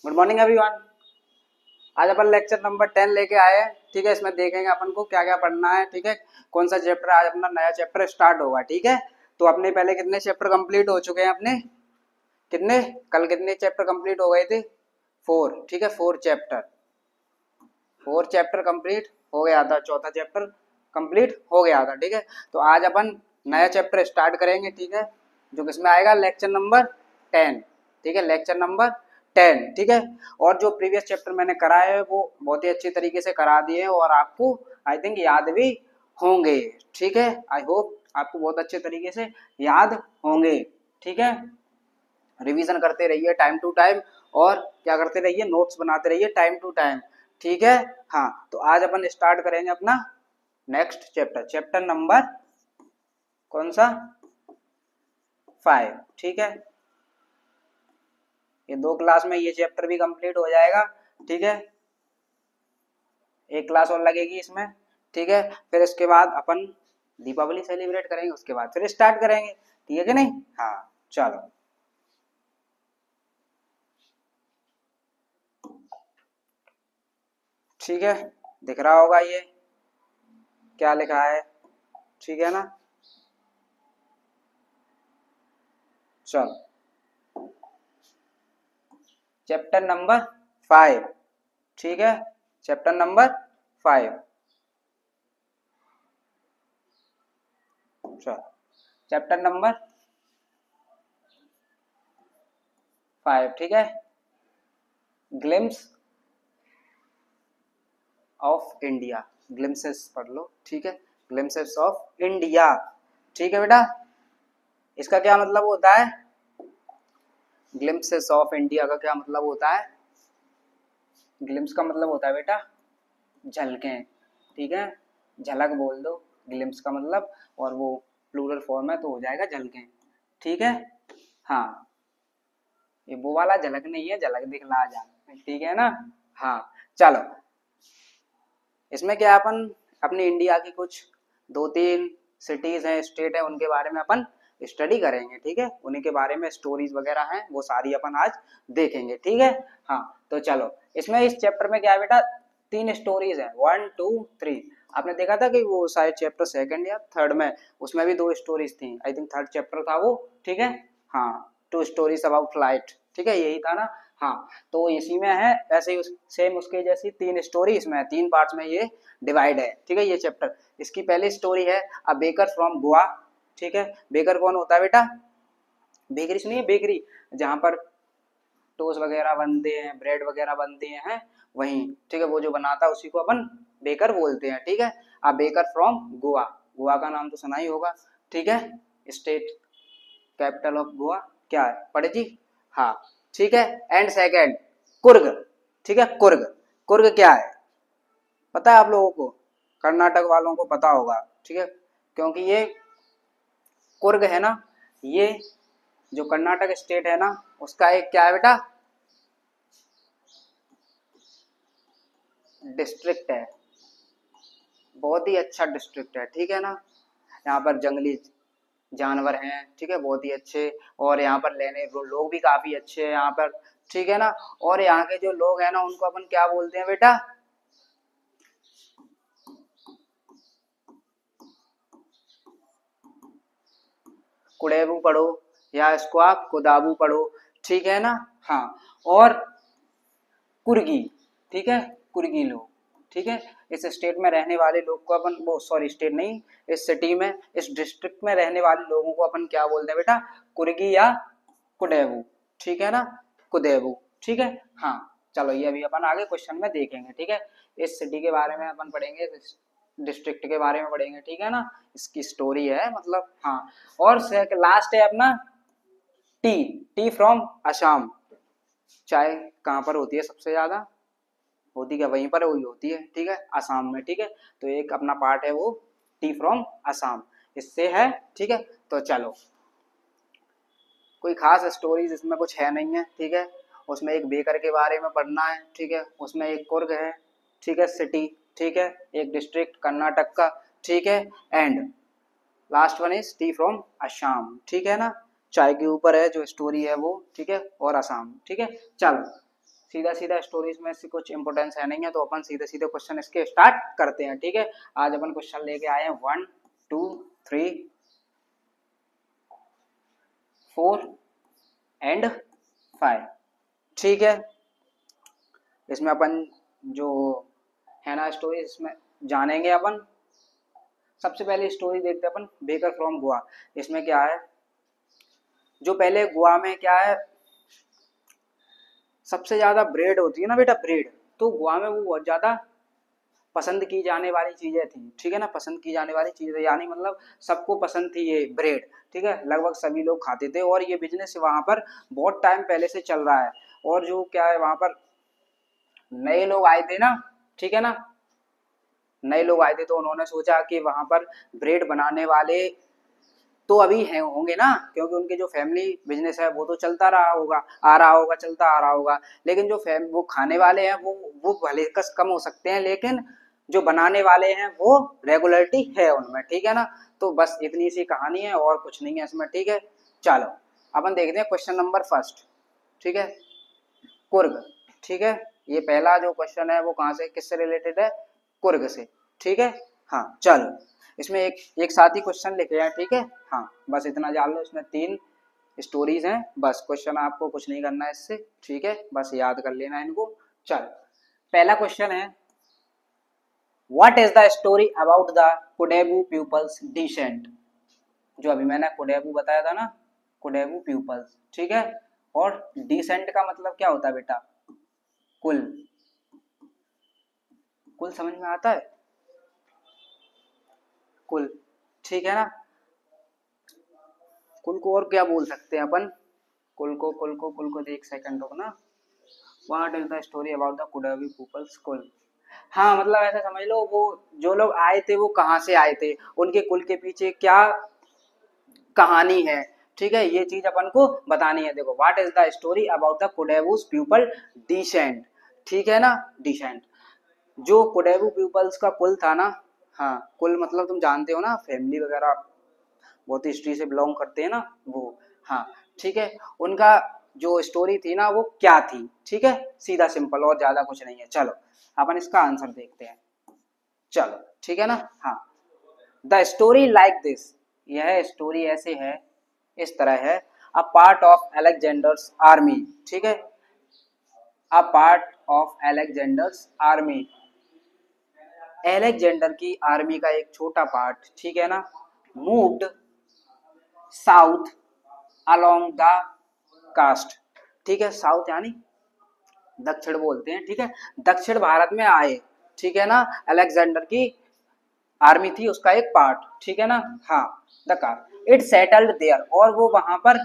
Good morning everyone. आज अपन lecture number 10 लेके आए हैं। ठीक है, इसमें देखेंगे अपन को क्या क्या पढ़ना है। ठीक है, कौन सा चैप्टर, आज अपना नया चैप्टर स्टार्ट होगा। ठीक है, तो अपने पहले कितने चैप्टर कंप्लीट हो चुके हैं अपने, कितने, कल कितने चैप्टर कंप्लीट हो गए थे, 4। ठीक है, 4 चैप्टर कंप्लीट हो गया था, चौथा चैप्टर कंप्लीट हो गया था। ठीक है, तो आज अपन नया चैप्टर स्टार्ट करेंगे। ठीक है, जो किसमें आएगा, लेक्चर नंबर 10। ठीक है, लेक्चर नंबर 10। ठीक है, और जो प्रीवियस चैप्टर मैंने कराए है वो बहुत ही अच्छी तरीके से करा दिए हैं और आपको आई थिंक याद भी होंगे। ठीक है, आई होप आपको बहुत अच्छे तरीके से याद होंगे। ठीक है, रिवीजन करते रहिए टाइम टू टाइम और क्या करते रहिए, नोट्स बनाते रहिए टाइम टू टाइम। ठीक है, हाँ, तो आज अपन स्टार्ट करेंगे अपना नेक्स्ट चैप्टर, चैप्टर नंबर कौन सा, 5। ठीक है, ये 2 क्लास में ये चैप्टर भी कंप्लीट हो जाएगा। ठीक है, एक क्लास और लगेगी इसमें। ठीक है, फिर इसके बाद अपन दीपावली सेलिब्रेट करेंगे, उसके बाद फिर स्टार्ट करेंगे। ठीक है कि नहीं, हाँ चलो। ठीक है, दिख रहा होगा ये क्या लिखा है। ठीक है ना, चलो चैप्टर नंबर 5। ठीक है, चैप्टर नंबर 5। चलो चैप्टर नंबर 5। ठीक है, ग्लिम्स ऑफ इंडिया, ग्लिम्सेस पढ़ लो। ठीक है, ग्लिम्सेस ऑफ इंडिया। ठीक है बेटा, इसका क्या मतलब होता है, ग्लिम्सेस ऑफ इंडिया का क्या मतलब होता है, ग्लिम्स का मतलब होता है बेटा झलकें। ठीक है, झलक बोल दो ग्लिम्स का मतलब, और वो प्लूरल फॉर्म है तो हो जाएगा झलकें। ठीक है, हाँ, ये वो वाला झलक नहीं है, झलक दिखला जा। ठीक है ना, हाँ चलो। इसमें क्या अपन अपनी इंडिया की कुछ 2-3 सिटीज हैं, स्टेट है, उनके बारे में अपन स्टडी करेंगे। ठीक है, उन्हीं के बारे में स्टोरीज वगैरह हैं, वो सारी अपन आज देखेंगे। ठीक है, हाँ तो चलो, इसमें इस चैप्टर में क्या है बेटा, 3 स्टोरीज है, 1 2 3। आपने देखा था कि वो शायद चैप्टर 2 या 3 में, उसमें भी 2 स्टोरीज थी, आई थिंक 3rd चैप्टर था वो। ठीक है, हाँ, 2 स्टोरीज अबाउट फ्लाइट। ठीक है, यही था ना, हाँ, तो इसी में है ऐसे ही सेम उसके जैसी 3 स्टोरी इसमें है, 3 पार्ट्स में ये डिवाइड है। ठीक है, ये चैप्टर, इसकी पहली स्टोरी है अ बेकर फ्रॉम गोवा। ठीक है, बेकर कौन होता है बेटा, बेकरी सुनिए, बेकरी जहां पर टोस्ट वगैरह बनते हैं, ब्रेड वगैरह बनते हैं, वहीं। ठीक है, वो जो बनाता है उसी को अपन बेकर बोलते हैं। ठीक है, a baker from Goa, Goa का नाम तो सुना ही होगा। ठीक है, स्टेट कैपिटल ऑफ गोवा क्या है, पढ़े जी, हाँ। ठीक है, एंड सेकंड कुर्ग। ठीक है, कुर्ग, कुर्ग क्या है पता है आप लोगों को, कर्नाटक वालों को पता होगा। ठीक है, क्योंकि ये कुर्ग है ना, ये जो कर्नाटक स्टेट है ना, उसका एक क्या है बेटा, डिस्ट्रिक्ट है, बहुत ही अच्छा डिस्ट्रिक्ट है। ठीक है ना, यहाँ पर जंगली जानवर हैं। ठीक है, बहुत ही अच्छे, और यहाँ पर लेने लोग भी काफी अच्छे हैं यहाँ पर। ठीक है ना, और यहाँ के जो लोग हैं ना, उनको अपन क्या बोलते हैं बेटा, कुड़ेबू पढ़ो या इसको आप कुदाबू पढ़ो। ठीक है ना, हाँ, और कुर्गी। ठीक है, कुर्गी लोग। ठीक है, इस स्टेट में रहने वाले लोग को अपन, वो सॉरी स्टेट नहीं, इस सिटी में, इस डिस्ट्रिक्ट में रहने वाले लोगों को अपन क्या बोलते हैं बेटा, कुर्गी या कुडेबू। ठीक है ना, कुदेबू। ठीक है, हाँ चलो, ये अभी अपन आगे क्वेश्चन में देखेंगे। ठीक है, इस सिटी के बारे में अपन पढ़ेंगे, डिस्ट्रिक्ट के बारे में पढ़ेंगे। ठीक है ना, इसकी स्टोरी है मतलब, हाँ। और लास्ट है अपना टी, टी फ्रॉम असम। चाय कहाँ पर होती है सबसे ज्यादा, होती क्या वहीं पर वही होती है। ठीक है, असम में। ठीक है, तो एक अपना पार्ट है वो टी फ्रॉम असम, इससे है। ठीक है, तो चलो, कोई खास स्टोरीज इसमें कुछ है नहीं है। ठीक है, उसमें एक बेकर के बारे में पढ़ना है। ठीक है, उसमें एक कुर्ग है। ठीक है, सिटी। ठीक है, एक डिस्ट्रिक्ट कर्नाटक का। ठीक है, and last one is T from Assam. ठीक है ना, चाय के ऊपर है जो स्टोरी है वो। ठीक है, और असम। ठीक है, चलो सीधा सीधा स्टोरीज में से कुछ इंपोर्टेंस है नहीं है, तो अपन सीधे सीधे क्वेश्चन इसके स्टार्ट करते हैं। ठीक है, आज अपन क्वेश्चन लेके आए हैं 1 2 3 4 एंड 5। ठीक है, इसमें अपन जो है ना स्टोरी इसमें जानेंगे अपन। सबसे पहले स्टोरी देखते हैं अपन, बेकर फ्रॉम गोवा। इसमें क्या है, जो पहले गोवा में क्या है, सबसे ज्यादा ब्रेड होती है ना बेटा, ब्रेड, तो गोवा में वो बहुत ज्यादा पसंद की जाने वाली चीजें थी। ठीक है ना, पसंद की जाने वाली चीजें यानी मतलब सबको पसंद थी ये ब्रेड। ठीक है, लगभग सभी लोग खाते थे और ये बिजनेस वहां पर बहुत टाइम पहले से चल रहा है। और जो क्या है, वहां पर नए लोग आए थे ना, ठीक है ना, नए लोग आए थे तो उन्होंने सोचा कि वहां पर ब्रेड बनाने वाले तो अभी हैं होंगे ना, क्योंकि उनके जो फैमिली बिजनेस है वो तो चलता रहा होगा, आ रहा होगा, चलता आ रहा होगा। लेकिन जो वो खाने वाले हैं वो भले कस कम हो सकते हैं, लेकिन जो बनाने वाले हैं वो रेगुलरिटी है उनमें। ठीक है ना, तो बस इतनी सी कहानी है और कुछ नहीं है इसमें। ठीक है, चलो अपन देखते हैं क्वेश्चन नंबर फर्स्ट। ठीक है, कुर्ग। ठीक है, ये पहला जो क्वेश्चन है वो कहाँ से किससे रिलेटेड है, कुर्ग से। ठीक है, हाँ चलो, इसमें एक एक साथ ही क्वेश्चन लिखे हैं। ठीक है, हाँ बस इतना जान लो, इसमें 3 स्टोरीज हैं, बस क्वेश्चन आपको कुछ नहीं करना है इससे। ठीक है, बस याद कर लेना इनको। चलो, पहला क्वेश्चन है, what is the story about the Kodavu peoples descent. जो अभी मैंने कोडेबू बताया था ना, कोडेबू पीपल्स। ठीक है, और डिसेंट का मतलब क्या होता है बेटा, कुल। कुल समझ में आता है, कुल। ठीक है ना, कुल को और क्या बोल सकते हैं अपन, कुल को एक सेकंड रुकना। What is the story about the Kodavu peoples, कुल। हाँ मतलब ऐसा समझ लो, वो जो लोग आए थे वो कहाँ से आए थे, उनके कुल के पीछे क्या कहानी है। ठीक है, ये चीज अपन को बतानी है। देखो, what is the story about the Kodavu people descent. ठीक है ना, डिसेंट, जो कुडेवू पीपल्स का कुल था ना, हाँ कुल मतलब तुम जानते हो ना, फैमिली वगैरह बहुत हिस्ट्री से बिलोंग करते हैं ना वो। हाँ ठीक है, उनका जो स्टोरी थी ना वो क्या थी। ठीक है, सीधा सिंपल और ज्यादा कुछ नहीं है। चलो अपन इसका आंसर देखते हैं। चलो ठीक है ना, हाँ, द स्टोरी लाइक दिस, यह स्टोरी ऐसे है, इस तरह है। A part of Alexander's army. ठीक है, a part of Alexander's army, Alexander की आर्मी का एक छोटा पार्ट। ठीक है ना, moved south along the coast. ठीक है, साउथ यानी दक्षिण बोलते हैं। ठीक है, दक्षिण भारत में आए। ठीक है ना, अलेक्जेंडर की आर्मी थी उसका एक पार्ट। ठीक है ना, हाँ, the coast it settled there, और वो वहां पर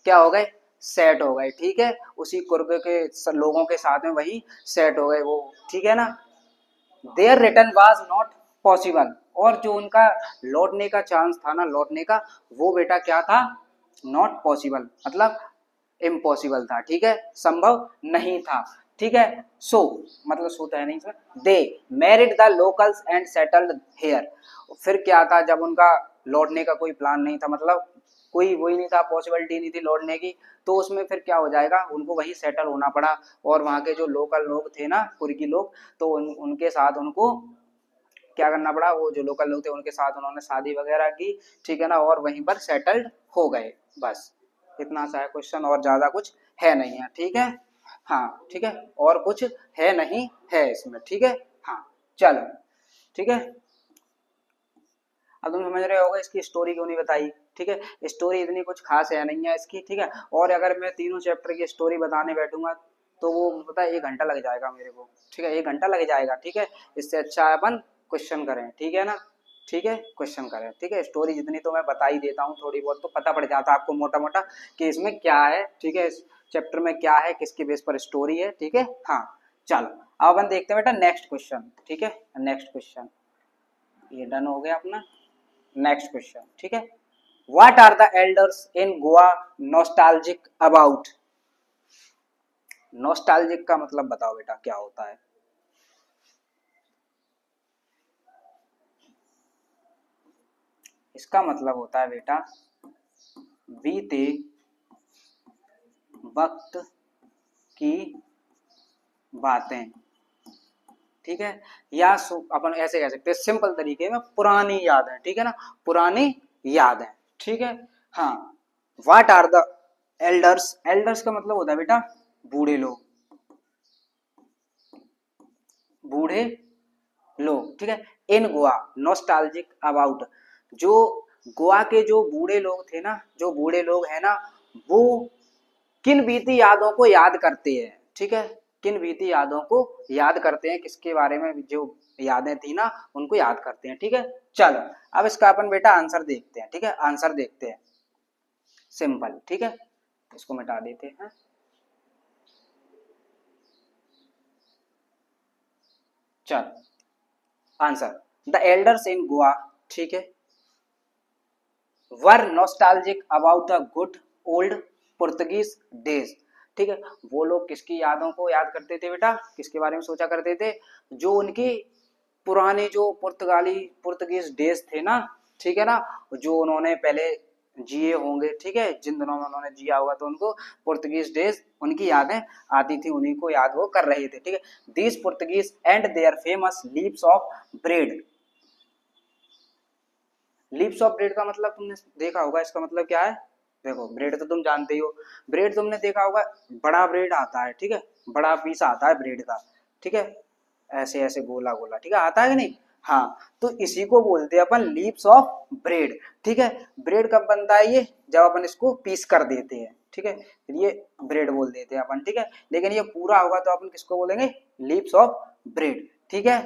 क्या हो गए, सेट हो गए। ठीक है, उसी कुर्ग के लोगों के साथ में वही सेट हो गए वो। ठीक है ना, their return was not possible, और जो उनका लौटने का चांस था ना, लौटने का, वो बेटा क्या था, नॉट पॉसिबल, मतलब इम्पॉसिबल था। ठीक है, संभव नहीं था। ठीक है, सो मतलब सो तो है नहीं sir, they married the locals and settled here. फिर क्या था, जब उनका लौटने का कोई प्लान नहीं था, मतलब कोई वही नहीं था, पॉसिबिलिटी नहीं थी लौटने की, तो उसमें फिर क्या हो जाएगा, उनको वही सेटल होना पड़ा। और वहाँ के जो लोकल लोग थे ना, कुर्की लोग, तो उनके साथ उनको क्या करना पड़ा, वो जो लोकल लोग थे उनके साथ उन्होंने शादी वगैरह की। ठीक है ना, और वहीं पर सेटल्ड हो गए। बस इतना सा है क्वेश्चन, और ज्यादा कुछ है नहीं है। ठीक है, हाँ ठीक है, और कुछ है नहीं है इसमें। ठीक है, हाँ चलो, ठीक है, अब तुम समझ रहे होगे इसकी स्टोरी क्यों नहीं बताई। ठीक है, स्टोरी इतनी कुछ खास है नहीं है इसकी। ठीक है, और अगर मैं तीनों चैप्टर की स्टोरी बताने बैठूंगा तो वो पता है 1 घंटा लग जाएगा मेरे को। ठीक है, 1 घंटा लग जाएगा। ठीक है, इससे अच्छा है अपन क्वेश्चन करें। ठीक है ना, ठीक है, क्वेश्चन करें। ठीक है, स्टोरी जितनी तो मैं बता ही देता हूँ, थोड़ी बहुत तो पता पड़ जाता है आपको मोटा मोटा कि इसमें क्या है। ठीक है, इस चैप्टर में क्या है, किसके बेस पर स्टोरी है। ठीक है, हाँ चलो, अब अपन देखते हैं बेटा नेक्स्ट क्वेश्चन। ठीक है, नेक्स्ट क्वेश्चन, ये डन हो गया अपना। नेक्स्ट क्वेश्चन, ठीक है, what are the elders in Goa nostalgic about. Nostalgic का मतलब बताओ बेटा क्या होता है। इसका मतलब होता है बेटा बीते वक्त की बातें, ठीक है, या अपन ऐसे कह सकते हैं सिंपल तरीके में पुरानी यादें, ठीक है ना, पुरानी यादें, ठीक है। हाँ, what are the elders, elders का मतलब होता है बेटा बूढ़े लोग, बूढ़े लोग, ठीक है। इन गोवा नॉस्टैल्जिक अबाउट, जो गोवा के जो बूढ़े लोग थे ना, जो बूढ़े लोग हैं ना, वो किन बीती यादों को याद करते हैं, ठीक है, किन बीती यादों को याद करते हैं, किसके बारे में जो यादें थी ना उनको याद करते हैं, ठीक है। चलो अब इसका अपन बेटा आंसर देखते हैं, ठीक है, आंसर देखते हैं, सिंपल, ठीक है, इसको मिटा देते हैं। चलो answer, the elders in Goa, ठीक है, were nostalgic about the good old Portuguese days, ठीक है, वो लोग किसकी यादों को याद करते थे बेटा, किसके बारे में सोचा करते थे, जो उनकी पुराने जो पुर्तगीज डेज थे ना, ठीक है ना, जो उन्होंने पहले जिए होंगे, ठीक है, जिन दिनों में उन्होंने जिया होगा तो उनको पुर्तगीज डेज उनकी यादें आती थी, उन्हीं को याद वो कर रहे थे, ठीक है। These Portuguese and their famous loaves of bread, loaves of bread का मतलब तुमने देखा होगा, इसका मतलब क्या है, देखो ब्रेड तो तुम जानते ही हो, ब्रेड तुमने देखा होगा, बड़ा ब्रेड आता है, ठीक है, बड़ा पीस आता है ब्रेड का, ठीक है, ऐसे ऐसे गोला गोला, ठीक है, आता है कि नहीं, हाँ, तो इसी को बोलते हैं अपन लीव्स ऑफ ब्रेड, ठीक है। ब्रेड कब बनता है ये, जब अपन इसको पीस कर देते हैं, ठीक है, फिर ये ब्रेड बोल देते हैं अपन, ठीक है, लेकिन ये पूरा होगा तो अपन किसको बोलेंगे, लीव्स ऑफ ब्रेड, ठीक है।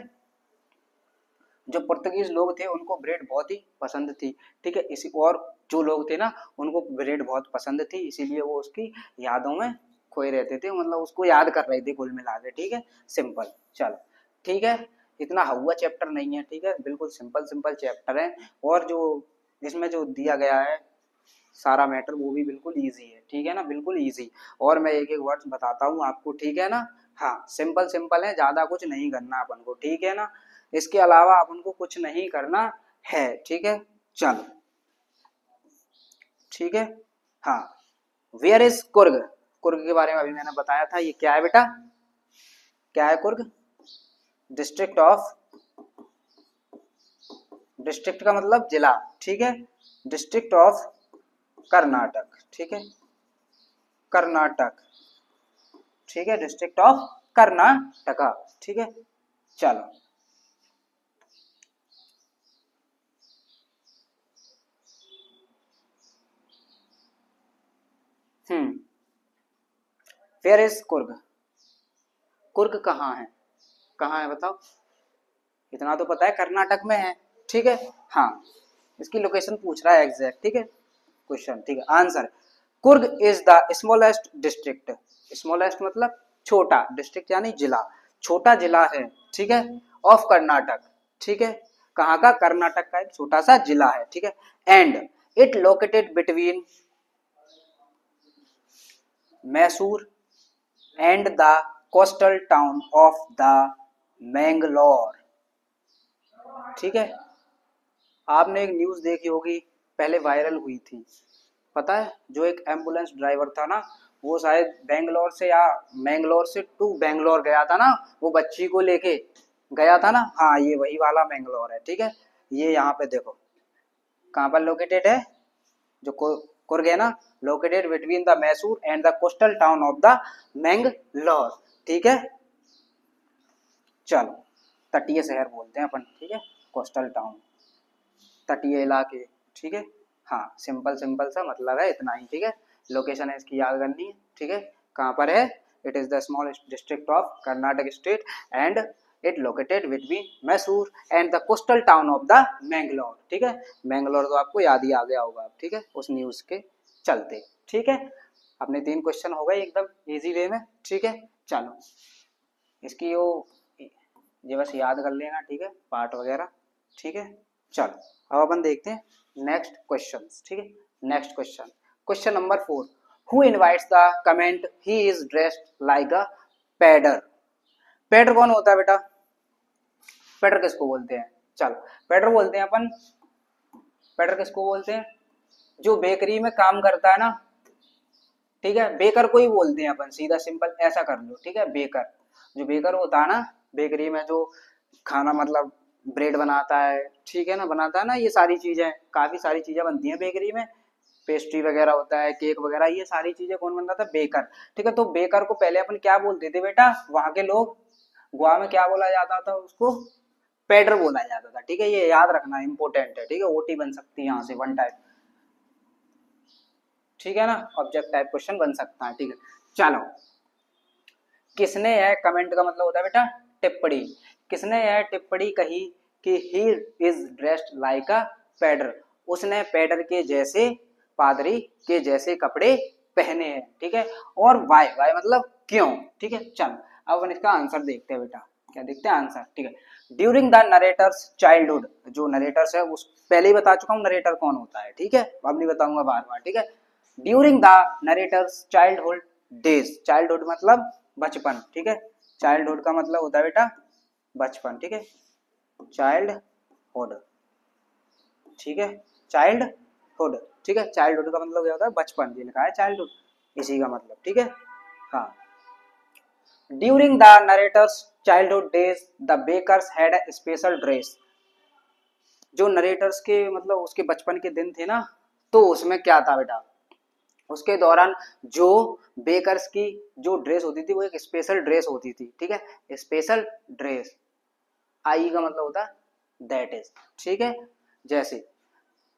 जो पुर्तगीज लोग थे उनको ब्रेड बहुत ही पसंद थी, ठीक है, इसी और जो लोग थे ना उनको ब्रेड बहुत पसंद थी, इसीलिए वो उसकी यादों में खोए रहते थे, मतलब उसको याद कर रहे थे कुल मिला के, ठीक है, सिंपल। चलो ठीक है, इतना हुआ चैप्टर नहीं है, ठीक है, बिल्कुल सिंपल सिंपल चैप्टर है, और जो इसमें जो दिया गया है सारा मैटर वो भी बिल्कुल ईजी है, ठीक है ना, बिल्कुल ईजी, और मैं एक एक वर्ड्स बताता हूँ आपको, ठीक है ना, हाँ सिंपल सिंपल है, ज्यादा कुछ नहीं करना अपन को, ठीक है ना, इसके अलावा अपन को कुछ नहीं करना है, ठीक है। चलो ठीक है, हाँ, वेयर इज कुर्ग, कुर्ग के बारे में अभी मैंने बताया था, ये क्या है बेटा, क्या है कुर्ग, डिस्ट्रिक्ट ऑफ, डिस्ट्रिक्ट का मतलब जिला, ठीक है, डिस्ट्रिक्ट ऑफ कर्नाटक, ठीक है, कर्नाटक, ठीक है, डिस्ट्रिक्ट ऑफ कर्नाटका, ठीक है। चलो वेयर इज कुर्ग, कुर्ग कहाँ है, कहाँ है बताओ, इतना तो पता है कर्नाटक में है, ठीक है, हाँ, इसकी लोकेशन पूछ रहा है एग्जैक्ट, ठीक है, क्वेश्चन, ठीक है, answer, Coorg is the smallest district, smallest मतलब छोटा, डिस्ट्रिक्ट यानी जिला, छोटा जिला है, ठीक है, ऑफ कर्नाटक, ठीक है, कहाँ का, कर्नाटक का एक छोटा सा जिला है, ठीक है, and it located between Mysore and the coastal town of the Mangalore, ठीक है, आपने एक न्यूज देखी होगी, पहले वायरल हुई थी, पता है, जो एक एम्बुलेंस ड्राइवर था ना, वो शायद बेंगलोर से या मैंगलोर से टू बेंगलोर गया था ना, वो बच्ची को लेके गया था ना, हाँ ये वही वाला मैंगलोर है, ठीक है, ये यहाँ पे देखो कहाँ पर लोकेटेड है, जो कुर्ग है ना, located between the Mysore and the coastal town of the Mangalore, ठीक है। चलो तटीय शहर बोलते हैं अपन, ठीक है, कोस्टल टाउन, तटीय इलाके, ठीक है, हाँ सिंपल सिंपल सा मतलब है, इतना ही, ठीक है, लोकेशन है इसकी याद करनी है, ठीक है, कहाँ पर है, it is the smallest district of Karnataka state and it located between Mysore and the coastal town of the Mangalore, ठीक है, मैंगलोर तो आपको याद ही आ गया होगा, ठीक है, उस न्यूज के चलते, ठीक है, अपने 3 क्वेश्चन हो गए एकदम इजी वे में, ठीक है। चलो इसकी ये बस याद कर लेना, ठीक है, पार्ट वगैरह, ठीक है। चलो अब अपन देखते हैं नेक्स्ट क्वेश्चन, ठीक है, next question, question number 4, who invites the comment he is dressed like अ पैडर, पैडर कौन होता है बेटा, पैडर किसको बोलते हैं, चलो पैडर बोलते हैं अपन, पैडर किसको बोलते हैं, जो बेकरी में काम करता है ना, ठीक है, बेकर को ही बोलते हैं अपन, सीधा सिंपल ऐसा कर लो, ठीक है, बेकर, जो बेकर होता है ना, बेकरी में जो खाना मतलब ब्रेड बनाता है, ठीक है ना, बनाता है ना, ये सारी चीजें, काफी सारी चीजें बनती हैं बेकरी में, पेस्ट्री वगैरह होता है, केक वगैरह, ये सारी चीजें कौन बनाता था? बेकर। ठीक है, तो बेकर को पहले अपन क्या बोलते थे बेटा, वहां के लोग, गोवा में क्या बोला जाता था उसको? पेडर बोला जाता था। ठीक है, ये याद रखना इंपॉर्टेंट है। ठीक है, ओटी बन सकती है यहाँ से, वन टाइप। ठीक है ना, ऑब्जेक्ट टाइप क्वेश्चन बन सकता है। ठीक है, चलो, किसने यह, कमेंट का मतलब होता है बेटा टिप्पणी, किसने यह टिप्पणी कही कि ही इज ड्रेस्ड लाइक अ पैडर, उसने पैडर के जैसे, पादरी के जैसे कपड़े पहने हैं। ठीक है, और वाई, वाई मतलब क्यों। ठीक है, चल अब अपन इसका आंसर देखते हैं बेटा, क्या देखते हैं आंसर। ठीक है, ड्यूरिंग द नरेटर्स चाइल्डहुड, जो नरेटर्स है उस पहले ही बता चुका हूँ नरेटर कौन होता है। ठीक है, अब नहीं बताऊंगा बार बार। ठीक है, during the narrator's childhood days, childhood मतलब बचपन। ठीक है, चाइल्डहुड का मतलब होता है बेटा बचपन। ठीक है, चाइल्डहुड। ठीक है, चाइल्डहुड। ठीक है, चाइल्डहुड का मतलब क्या होता है? बचपन, ये लिखा है चाइल्डहुड, इसी का मतलब। ठीक है, हाँ, during the narrator's childhood days the bakers had a special dress, जो नरेटर्स के मतलब उसके बचपन के दिन थे ना, तो उसमें क्या था बेटा, उसके दौरान जो बेकर्स की जो ड्रेस होती थी वो एक स्पेशल ड्रेस होती थी। ठीक है, स्पेशल ड्रेस, आई का मतलब होता है दैट इज। ठीक है, जैसे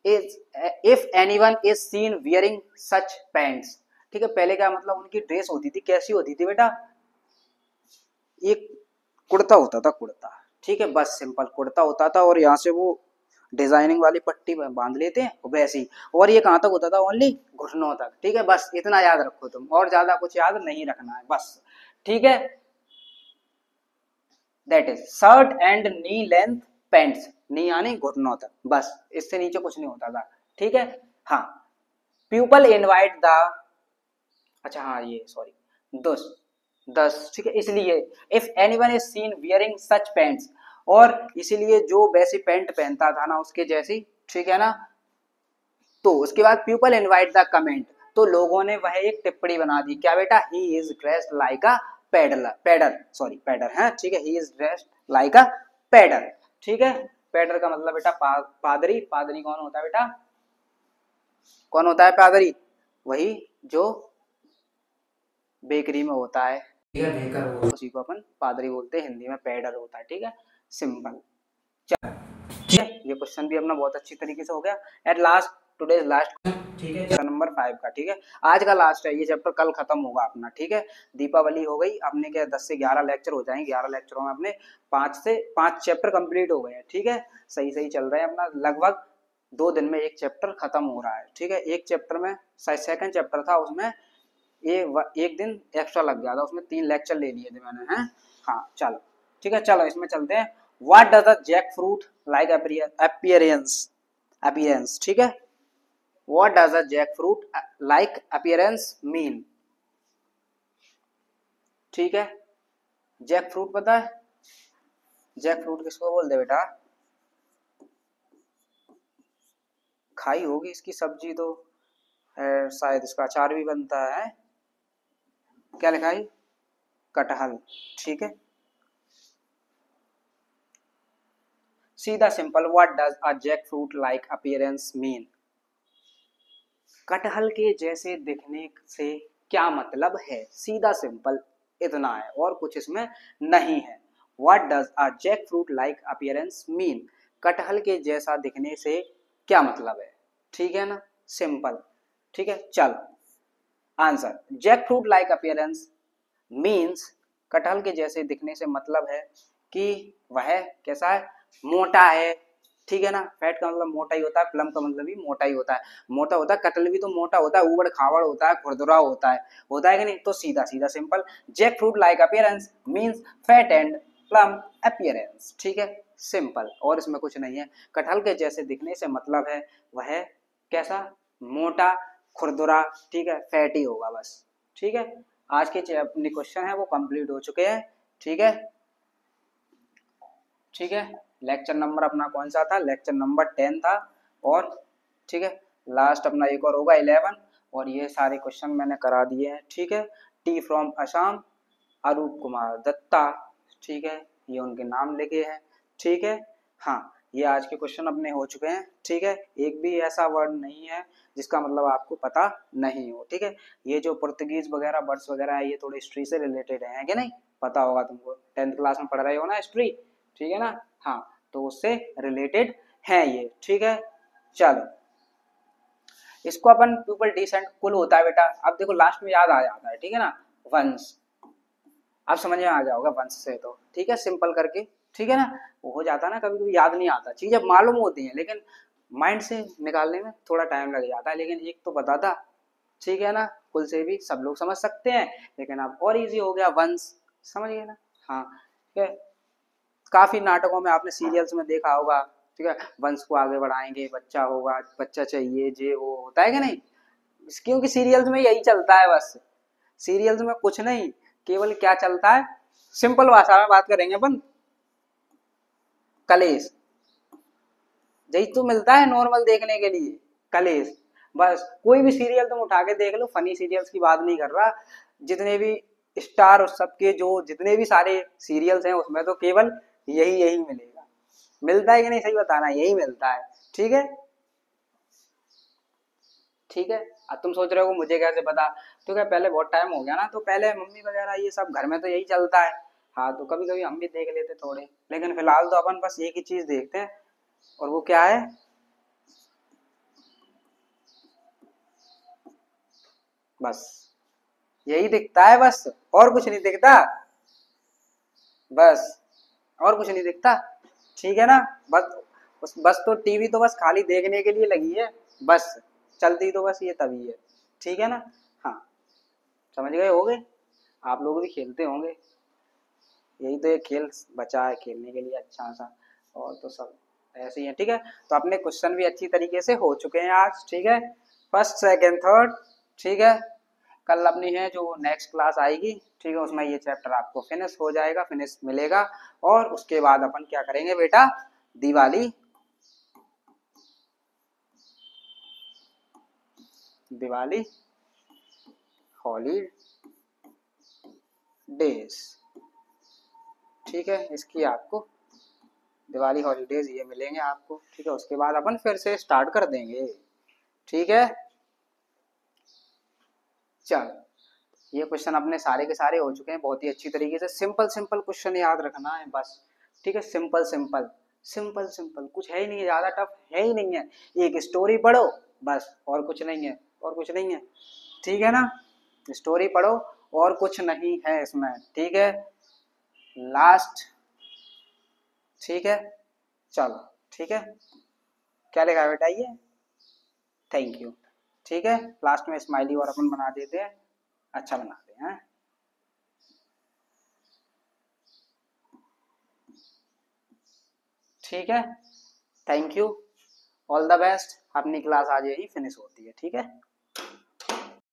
is, if anyone is seen wearing such pants. ठीक है, पहले क्या मतलब उनकी ड्रेस होती थी, कैसी होती थी बेटा, एक कुर्ता होता था, कुर्ता। ठीक है, बस सिंपल कुर्ता होता था, और यहाँ से वो डिजाइनिंग वाली पट्टी बांध लेते हैं वैसे ही, और ये कहाँ तक होता था? ओनली घुटनों तक। ठीक है, बस इतना याद रखो तुम, और ज्यादा कुछ याद नहीं रखना है बस। ठीक है, that is shirt and knee length pants, knee यानी घुटनों तक, बस इससे नीचे कुछ नहीं होता था। ठीक है, हाँ, पीपल इनवाइट द, अच्छा हाँ ये सॉरी, दस, दस। ठीक है, इसलिए if anyone is seen wearing such pants, और इसीलिए जो वैसी पैंट पहनता था ना उसके जैसी, ठीक है ना, तो उसके बाद पीपल इनवाइट द कमेंट, तो लोगों ने वह एक टिप्पणी बना दी, क्या बेटा, he is dressed like a pedlar, pader sorry pader है। ठीक है, he is dressed like a pader. ठीक है, पेडर का मतलब बेटा पादरी, पादरी कौन होता है बेटा, कौन होता है पादरी? वही जो बेकरी में होता है, ठीक है, बेकर, वो उसी को अपन पादरी बोलते हैं, हिंदी में पेडर होता है। ठीक है, सिंपल। ठीक है, ये क्वेश्चन भी अपना बहुत अच्छी तरीके से हो गया। एट लास्ट, टुडेज लास्ट, ठीक है, चैप्टर नंबर 5 का। ठीक है, आज का लास्ट है ये चैप्टर, कल खत्म होगा अपना। ठीक है, दीपावली हो गई अपने, क्या 10 से 11 लेक्चर हो जाएंगे, 11 लेक्चरों में अपने 5 चैप्टर कंप्लीट हो गए हैं। ठीक है, सही सही चल रहे हैं अपना, लगभग 2 दिन में एक चैप्टर खत्म हो रहा है। ठीक है, एक चैप्टर में सेकंड चैप्टर था, उसमें ये एक दिन एक्स्ट्रा लग गया था, उसमें 3 लेक्चर ले लिए थे मैंने, हैं। हाँ चलो, ठीक है, चलो इसमें चलते हैं। What does the jackfruit like appearance, appearance. ठीक है, what does the jackfruit like appearance mean. ठीक है, जैक फ्रूट पता है, जैक फ्रूट किसको बोलते बेटा? खाई होगी इसकी सब्जी तो है, शायद इसका अचार भी बनता है। क्या लिखा है? कटहल। ठीक है, सीधा simple, what does a jackfruit like appearance mean, कटहल के जैसे दिखने से क्या मतलब है, सीधा सिंपल इतना है, और कुछ इसमें नहीं है। What does a jackfruit like appearance mean, कटहल के जैसा दिखने से क्या मतलब है। ठीक है ना, सिंपल। ठीक है, चल answer, jackfruit like appearance means, कटहल के जैसे दिखने से मतलब है कि वह कैसा है, मोटा है। ठीक है ना, फैट का मतलब मोटा ही होता है, प्लम का मतलब भी मोटा ही होता है, मोटा होता है, कटहल भी तो मोटा होता है, उबड़ खाबड़ होता है, खुरदुरा होता है कि नहीं, तो सीधा सीधा simple, jackfruit like appearance means fat and plum appearance. ठीक है, सिंपल, और इसमें कुछ नहीं है, कटहल के जैसे दिखने से मतलब है वह कैसा, मोटा, खुरदुरा, ठीक है, फैटी होगा बस। ठीक है, आज के अपने क्वेश्चन है वो कंप्लीट हो चुके हैं। ठीक है, ठीक है, लेक्चर नंबर अपना कौन सा था, लेक्चर नंबर 10 था, और ठीक है, लास्ट अपना एक और होगा 11, और ये सारे क्वेश्चन मैंने करा दिए हैं। ठीक है, टी फ्रॉम असम, अरूप कुमार दत्ता, ठीक है, ये उनके नाम लिखे हैं, ठीक है। हाँ, ये आज के क्वेश्चन अपने हो चुके हैं, ठीक है। एक भी ऐसा वर्ड नहीं है जिसका मतलब आपको पता नहीं हो, ठीक है। ये जो पुर्तगीज वगैरह वर्ड्स वगैरह है, ये थोड़े हिस्ट्री से रिलेटेड है कि नहीं, पता होगा तुमको, 10th क्लास में पढ़ रहे हो ना हिस्ट्री, ठीक है ना। हाँ, तो उससे रिलेटेड है ये, ठीक है। चलो, इसको अपन पीपल डिसेंट कुल होता है बेटा, अब देखो लास्ट में याद आ जाता है, ठीक है ना, वंश, आप समझ में आ गया होगा वंश से, तो ठीक है, सिंपल करके, ठीक है ना। वो हो जाता है ना, कभी कभी याद नहीं आता, चीजें मालूम होती हैं लेकिन माइंड से निकालने में थोड़ा टाइम लग जाता है, लेकिन एक तो पता था, ठीक है ना, कुल से भी सब लोग समझ सकते हैं, लेकिन अब और इजी हो गया वंश, समझ गए ना। हाँ, ठीक है। काफी नाटकों में आपने सीरियल्स में देखा होगा, ठीक है, वंश को आगे बढ़ाएंगे, बच्चा होगा, बच्चा चाहिए, जे वो होता है कि नहीं, क्योंकि सीरियल्स में यही चलता है बस, सीरियल्स में कुछ नहीं, केवल क्या चलता है, सिंपल भाषा में बात करेंगे अपन, कलेश, यही तो मिलता है नॉर्मल देखने के लिए, कलेश, बस। कोई भी सीरियल तुम उठा के देख लो, फनी सीरियल्स की बात नहीं कर रहा, जितने भी स्टार और सबके जो जितने भी सारे सीरियल्स हैं उसमें तो केवल यही यही मिलेगा, मिलता है कि नहीं, सही बताना, यही मिलता है, ठीक है, ठीक है। अब तुम सोच रहे हो मुझे कैसे पता, तो क्या पहले बहुत टाइम हो गया ना, तो पहले मम्मी वगैरह ये सब घर में तो यही चलता है, हाँ, तो कभी कभी हम भी देख लेते थोड़े, लेकिन फिलहाल तो अपन बस एक ही चीज देखते हैं, और वो क्या है, बस यही दिखता है बस, और कुछ नहीं दिखता, बस, और कुछ नहीं दिखता, ठीक है ना। बस तो टीवी तो बस खाली देखने के लिए लगी है, बस चलती तो बस ये तभी है, ठीक है ना। हाँ, समझ गए होगे, आप लोग भी खेलते होंगे, यही तो एक खेल बचा है खेलने के लिए अच्छा सा, और तो सब ऐसे ही है, ठीक है। तो अपने क्वेश्चन भी अच्छी तरीके से हो चुके हैं आज, ठीक है, फर्स्ट सेकंड थर्ड, ठीक है। कल अपनी है जो नेक्स्ट क्लास आएगी, ठीक है, उसमें ये चैप्टर आपको फिनिश हो जाएगा, फिनिश मिलेगा, और उसके बाद अपन क्या करेंगे बेटा, दिवाली, दिवाली हॉलीडेज, ठीक है, इसकी आपको दिवाली हॉलीडेज ये मिलेंगे आपको, ठीक है, उसके बाद अपन फिर से स्टार्ट कर देंगे, ठीक है। चलो, ये क्वेश्चन अपने सारे के सारे हो चुके हैं बहुत ही अच्छी तरीके से, सिंपल सिंपल क्वेश्चन याद रखना है बस, ठीक है, सिंपल सिंपल, सिंपल सिंपल, कुछ है ही नहीं है, ज्यादा टफ है ही नहीं है, एक स्टोरी पढ़ो बस, और कुछ नहीं है, और कुछ नहीं है, ठीक है ना, स्टोरी पढ़ो, और कुछ नहीं है इसमें, ठीक है, लास्ट, ठीक है, चलो, ठीक है, क्या लिखा है बेटा ये, थैंक यू, ठीक है, लास्ट में स्माइली और अपन बना देते हैं, अच्छा बनाते हैं, ठीक है, thank you, all the best, अपनी क्लास आज यही फिनिश होती है, ठीक है।